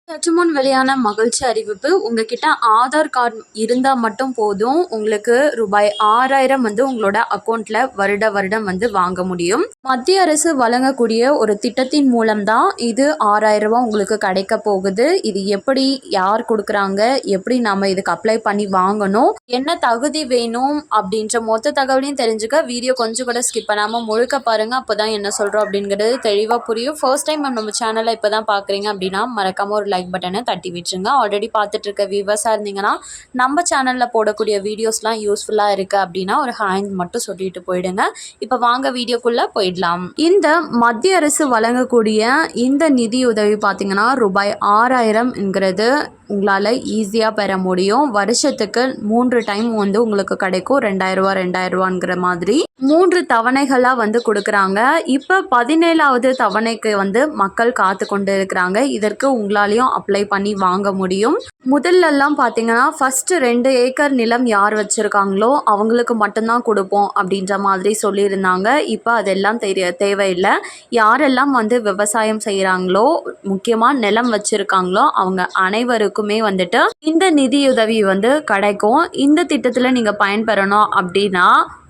சற்று முன் வெளியான மகிழ்ச்சி அறிவிப்பு. உங்ககிட்ட ஆதார் கார்டு இருந்தா மட்டும் போதும். உங்களுக்கு ரூபாய் 6000 உங்களோட அக்கௌண்ட்ல வருடம் வாங்க முடியும். மத்திய அரசு வழங்கக்கூடிய ஒரு திட்டத்தின் மூலம் தான் இது 6000 உங்களுக்கு கிடைக்க போகுது. இது எப்படி, யார் கொடுக்குறாங்க, எப்படி நம்ம இதுக்கு அப்ளை பண்ணி வாங்கணும், என்ன தகுதி வேணும் அப்படின்ற மொத்த தகவலையும் தெரிஞ்சுக்க வீடியோ கொஞ்சம் கூட ஸ்கிப் பண்ணாம முழுக்க பாருங்க. அப்போதான் என்ன சொல்றோம் அப்படிங்கிறது தெளிவாக புரியும். ஃபர்ஸ்ட் டைம் நம்ம சேனலை இப்போதான் பார்க்குறீங்க அப்படின்னா மறக்காம ஒரு லைக் பட்டனை தட்டி விட்டுருங்க. ஆல்ரெடி பார்த்துட்டு இருக்க வியூவர்ஸாக இருந்தீங்கன்னா நம்ம சேனலில் போடக்கூடிய வீடியோஸ்லாம் யூஸ்ஃபுல்லாக இருக்குது அப்படின்னா ஒரு ஹேண்ட் மட்டும் சொல்லிட்டு போயிடுங்க. இப்போ வாங்க வீடியோக்குள்ளே போயிடலாம். இந்த மத்திய அரசு வழங்கக்கூடிய இந்த நிதியுதவி பார்த்தீங்கன்னா ரூபாய் 6000 உங்களால் ஈஸியாக பெற முடியும். வருஷத்துக்கு 3 டைம் உங்களுக்கு கிடைக்கும். 2000 மாதிரி 3 தவணைகளாக கொடுக்குறாங்க. இப்போ 17வது தவணைக்கு மக்கள் காத்து கொண்டு இருக்கிறாங்க. இதற்கு உங்களாலையும் அப்ளை பண்ணி வாங்க முடியும். முதல்லலாம் பார்த்தீங்கன்னா ஃபஸ்ட்டு 2 ஏக்கர் நிலம் யார் வச்சுருக்காங்களோ அவங்களுக்கு மட்டும்தான் கொடுப்போம் அப்படின்ற மாதிரி சொல்லியிருந்தாங்க. இப்போ அதெல்லாம் தேவையில்லை. யாரெல்லாம் விவசாயம் செய்கிறாங்களோ, முக்கியமாக நிலம் வச்சுருக்காங்களோ அவங்க அனைவருக்குமே இந்த நிதியுதவி கிடைக்கும். இந்த திட்டத்தில் நீங்கள் பயன்பெறணும் அப்படின்னா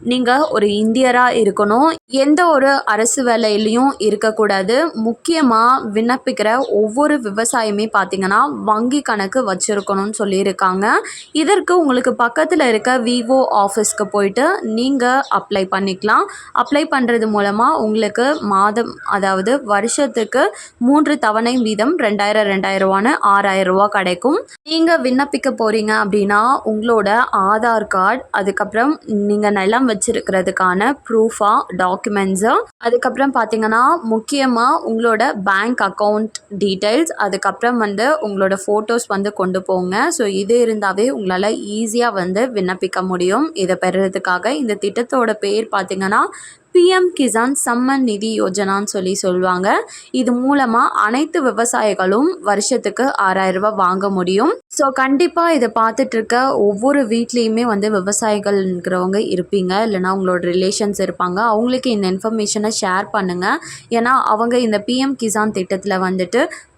நீங்கள் ஒரு இந்தியராக இருக்கணும். எந்த ஒரு அரசு வேலையிலையும் இருக்கக்கூடாது. முக்கியமாக விண்ணப்பிக்கிற ஒவ்வொரு விவசாயமே பார்த்தீங்கன்னா வங்கி கணக்கு வச்சுருக்கணும்னு சொல்லியிருக்காங்க. இதற்கு உங்களுக்கு பக்கத்தில் இருக்க விவோ ஆஃபீஸ்க்கு போயிட்டு நீங்கள் அப்ளை பண்ணிக்கலாம். அப்ளை பண்ணுறது மூலமாக உங்களுக்கு மாதம், அதாவது வருஷத்துக்கு 3 தவணை வீதம் 2000 6000 கிடைக்கும். நீங்கள் விண்ணப்பிக்க போகிறீங்க அப்படின்னா உங்களோட ஆதார் கார்டு, அதுக்கப்புறம் நீங்கள் நிலம் வச்சிருக்கிறதுக்கான ப்ரூஃபாக டாக்குமெண்ட்ஸு, அதுக்கப்புறம் பார்த்தீங்கன்னா முக்கியமாக உங்களோட பேங்க் அக்கௌண்ட் டீட்டெயில்ஸ், அதுக்கப்புறம் உங்களோட ஃபோட்டோஸ் கொண்டு போங்க. ஸோ இது இருந்தாவே உங்களால் ஈஸியாக விண்ணப்பிக்க முடியும். இதை பெறுறதுக்காக இந்த திட்டத்தோட பேர் பார்த்தீங்கன்னா PM கிசான் சம்மன் நிதி யோஜனான்னு சொல்லுவாங்க. இது மூலமாக அனைத்து விவசாயிகளும் வருஷத்துக்கு 6000 வாங்க முடியும். ஸோ கண்டிப்பாக இதை பார்த்துட்ருக்க ஒவ்வொரு வீட்லேயுமே விவசாயிகள்ங்கிறவங்க இருப்பீங்க, இல்லைனா உங்களோட ரிலேஷன்ஸ் இருப்பாங்க. அவங்களுக்கு இந்த இன்ஃபர்மேஷனை ஷேர் பண்ணுங்கள். ஏன்னா அவங்க இந்த PM கிசான் திட்டத்தில்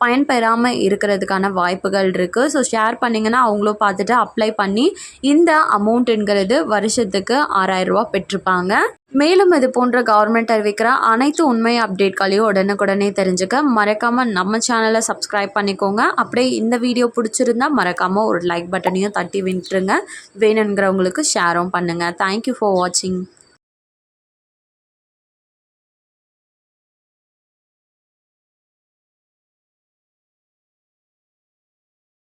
பயன்பெறாமல் இருக்கிறதுக்கான வாய்ப்புகள் இருக்குது. ஸோ ஷேர் பண்ணிங்கன்னா அவங்களும் பார்த்துட்டு அப்ளை பண்ணி இந்த அமௌண்ட்டுங்கிறது வருஷத்துக்கு 6000 பெற்றிருப்பாங்க. மேலும் இது போன்ற கவர்மெண்ட் அறிவிக்கிற அனைத்து உண்மை அப்டேட்களையும் உடனுக்குடனே தெரிஞ்சுக்க மறக்காமல் நம்ம சேனலை சப்ஸ்கிரைப் பண்ணிக்கோங்க. அப்படியே இந்த வீடியோ பிடிச்சிருந்தா மறக்காமல் ஒரு லைக் பட்டனையும் தட்டி விட்டுருங்க. வேணுங்கிறவங்களுக்கு ஷேரும் பண்ணுங்கள். தேங்க்யூ ஃபார் வாட்சிங்.